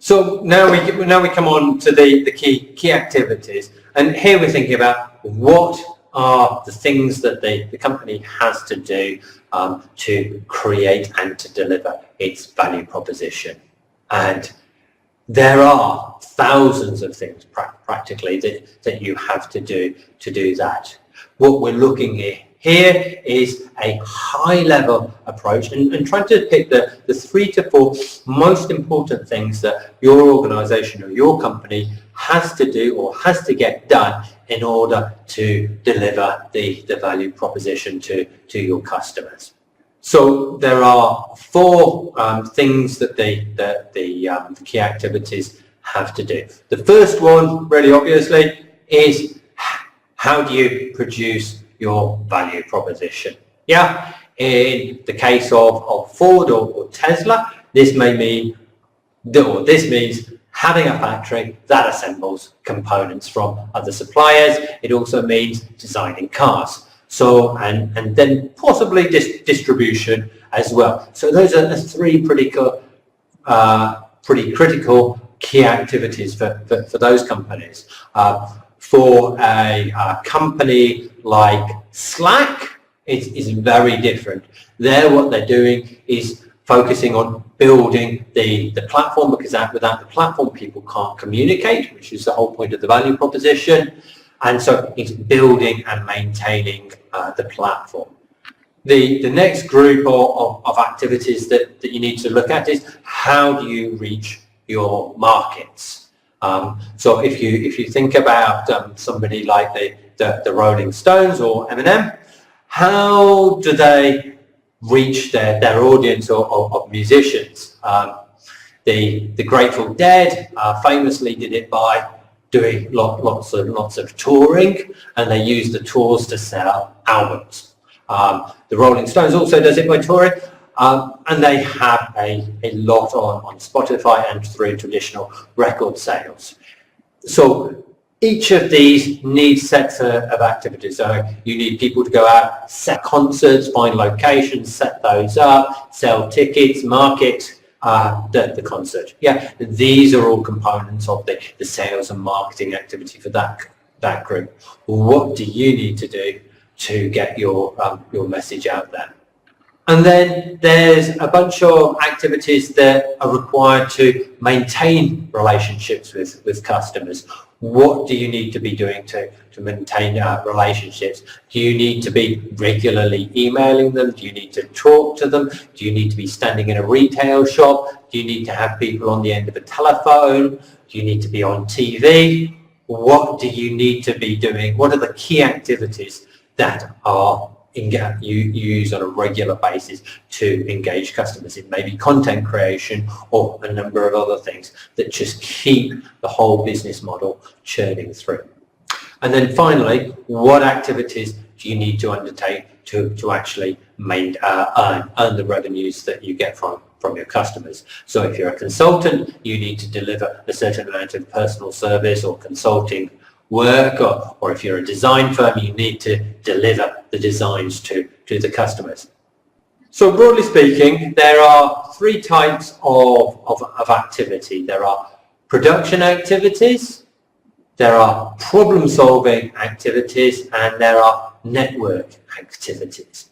So now we come on to the key activities, and here we're thinking about what are the things that the company has to do to create and to deliver its value proposition. And there are thousands of things practically that you have to do that. What we're looking at here is a high-level approach and trying to pick the 3 to 4 most important things that your organization or your company has to do or has to get done in order to deliver the value proposition to your customers. So there are 4 things that the key activities have to do. The first one, really obviously, is how do you produce your value proposition? Yeah, in the case of Ford or Tesla, this means having a factory that assembles components from other suppliers. It also means designing cars. So, and then possibly distribution as well. So those are the 3 pretty critical key activities for those companies. For a company like Slack, it is very different. What they're doing is focusing on building the platform, because without the platform people can't communicate, which is the whole point of the value proposition. And so it's building and maintaining the platform. The next group of activities that you need to look at is how do you reach your markets? So if you think about somebody like the Rolling Stones or Eminem, how do they reach their audience of musicians? The Grateful Dead famously did it by doing lots of touring, and they use the tours to sell albums. The Rolling Stones also does it by touring, and they have a lot on Spotify and through traditional record sales. So each of these needs sets of activities. So you need people to go out, set concerts, find locations, set those up, sell tickets, market the concert. Yeah, these are all components of the sales and marketing activity for that group. What do you need to do to get your message out there? And then there's a bunch of activities that are required to maintain relationships with customers. What do you need to be doing to maintain relationships? Do you need to be regularly emailing them? Do you need to talk to them? Do you need to be standing in a retail shop? Do you need to have people on the end of a telephone? Do you need to be on TV? What do you need to be doing? What are the key activities that you use on a regular basis to engage customers? It may be content creation or a number of other things that just keep the whole business model churning through. And then finally, what activities do you need to undertake to actually earn the revenues that you get from your customers? So if you're a consultant, you need to deliver a certain amount of personal service or consulting work, or if you're a design firm, you need to deliver the designs to the customers. So broadly speaking, there are 3 types of activity. There are production activities, there are problem-solving activities, and there are network activities.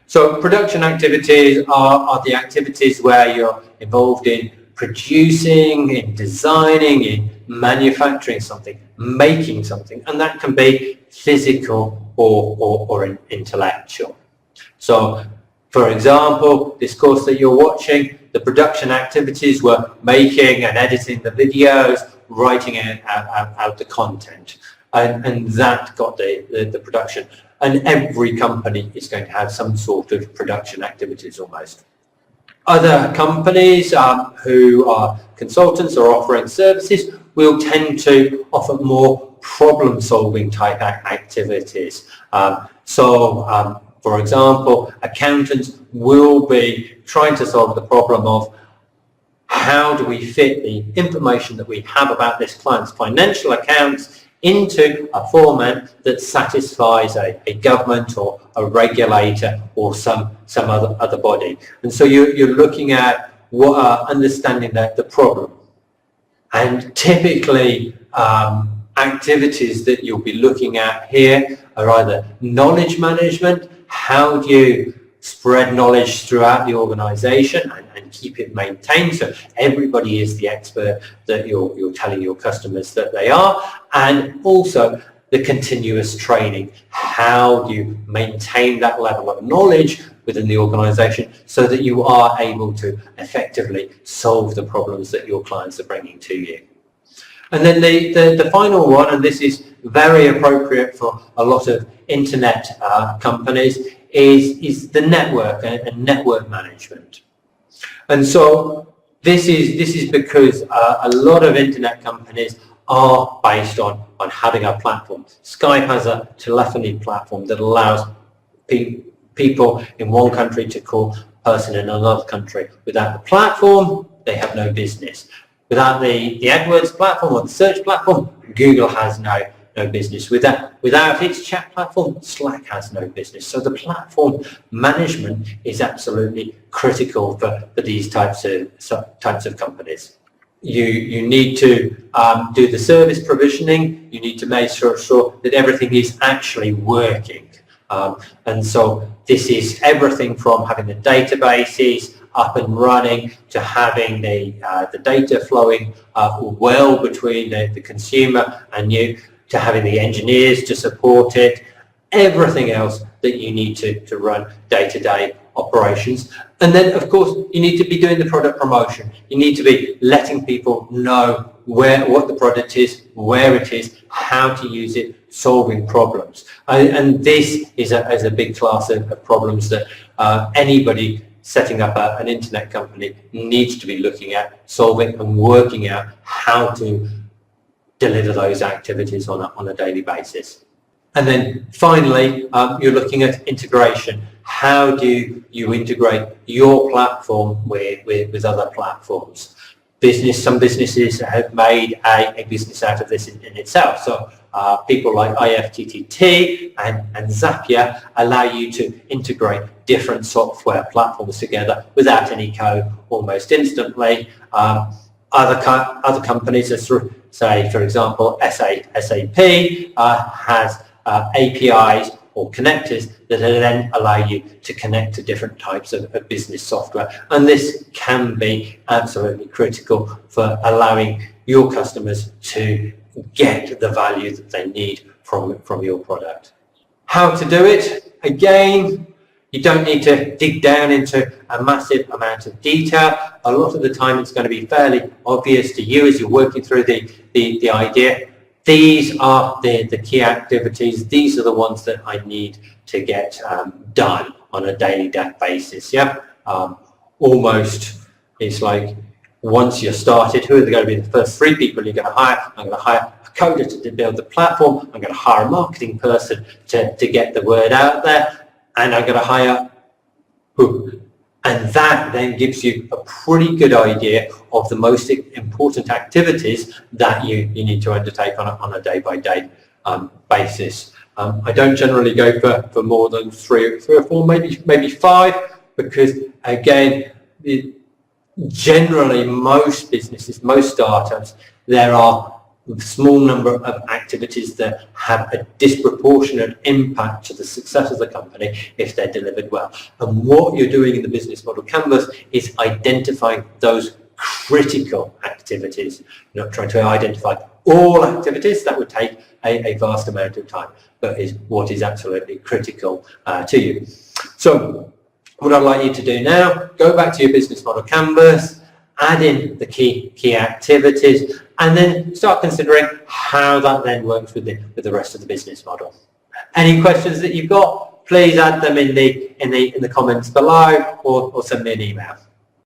So production activities are the activities where you're involved in producing, in designing, in manufacturing something, making something, and that can be physical or intellectual. So, for example, this course that you're watching, the production activities were making and editing the videos, writing out the content, and that got the production. And every company is going to have some sort of production activities almost. Other companies who are consultants or offering services will tend to offer more problem-solving type activities. For example, accountants will be trying to solve the problem of how do we fit the information that we have about this client's financial accounts into a format that satisfies a government or a regulator or some other body. And so you're looking at understanding the problem. And typically, activities that you'll be looking at here are either knowledge management, how do you spread knowledge throughout the organization and keep it maintained so everybody is the expert that you're telling your customers that they are, and also the continuous training. How do you maintain that level of knowledge within the organization so that you are able to effectively solve the problems that your clients are bringing to you? And then the final one, and this is very appropriate for a lot of internet companies, is the network and network management. And so this is because a lot of internet companies are based on having a platform. Skype has a telephony platform that allows people in one country to call a person in another country. Without the platform, they have no business. Without the AdWords platform or the search platform, Google has no business. Without its chat platform, Slack has no business. So the platform management is absolutely critical for these types of companies. You need to do the service provisioning. You need to make sure that everything is actually working. And so this is everything from having the databases up and running to having the data flowing well between the consumer and you, to having the engineers to support it, everything else that you need to run day-to-day operations. And then, of course, you need to be doing the product promotion. You need to be letting people know what the product is, where it is, how to use it, solving problems. And this is a big class of problems that anybody setting up an internet company needs to be looking at, solving and working out how to deliver those activities on a daily basis. And then finally, you're looking at integration. How do you integrate your platform with other platforms? Some businesses have made a business out of this in itself. So people like IFTTT and Zapier allow you to integrate different software platforms together without any code almost instantly. Other companies, say for example SAP has APIs or connectors that then allow you to connect to different types of business software. And this can be absolutely critical for allowing your customers to get the value that they need from your product. How to do it? Again, you don't need to dig down into a massive amount of detail. A lot of the time it's going to be fairly obvious to you as you're working through the idea. These are the key activities. These are the ones that I need to get done on a daily basis. Yeah, almost it's like once you're started, who are going to be the first 3 people you're going to hire? I'm going to hire a coder to build the platform. I'm going to hire a marketing person to get the word out there, and I'm going to hire who? And that then gives you a pretty good idea of the most important activities that you need to undertake on a day-by-day basis. I don't generally go for more than 3 or 4, maybe 5, because again, generally most businesses, most startups, there are a small number of activities that have a disproportionate impact to the success of the company if they're delivered well. And what you're doing in the business model canvas is identifying those critical activities. You're not trying to identify all activities, that would take a vast amount of time, but is what is absolutely critical to you. So what I'd like you to do now, go back to your business model canvas, add in the key activities, and then start considering how that then works with the rest of the business model. Any questions that you've got, please add them in the comments below, or send me an email.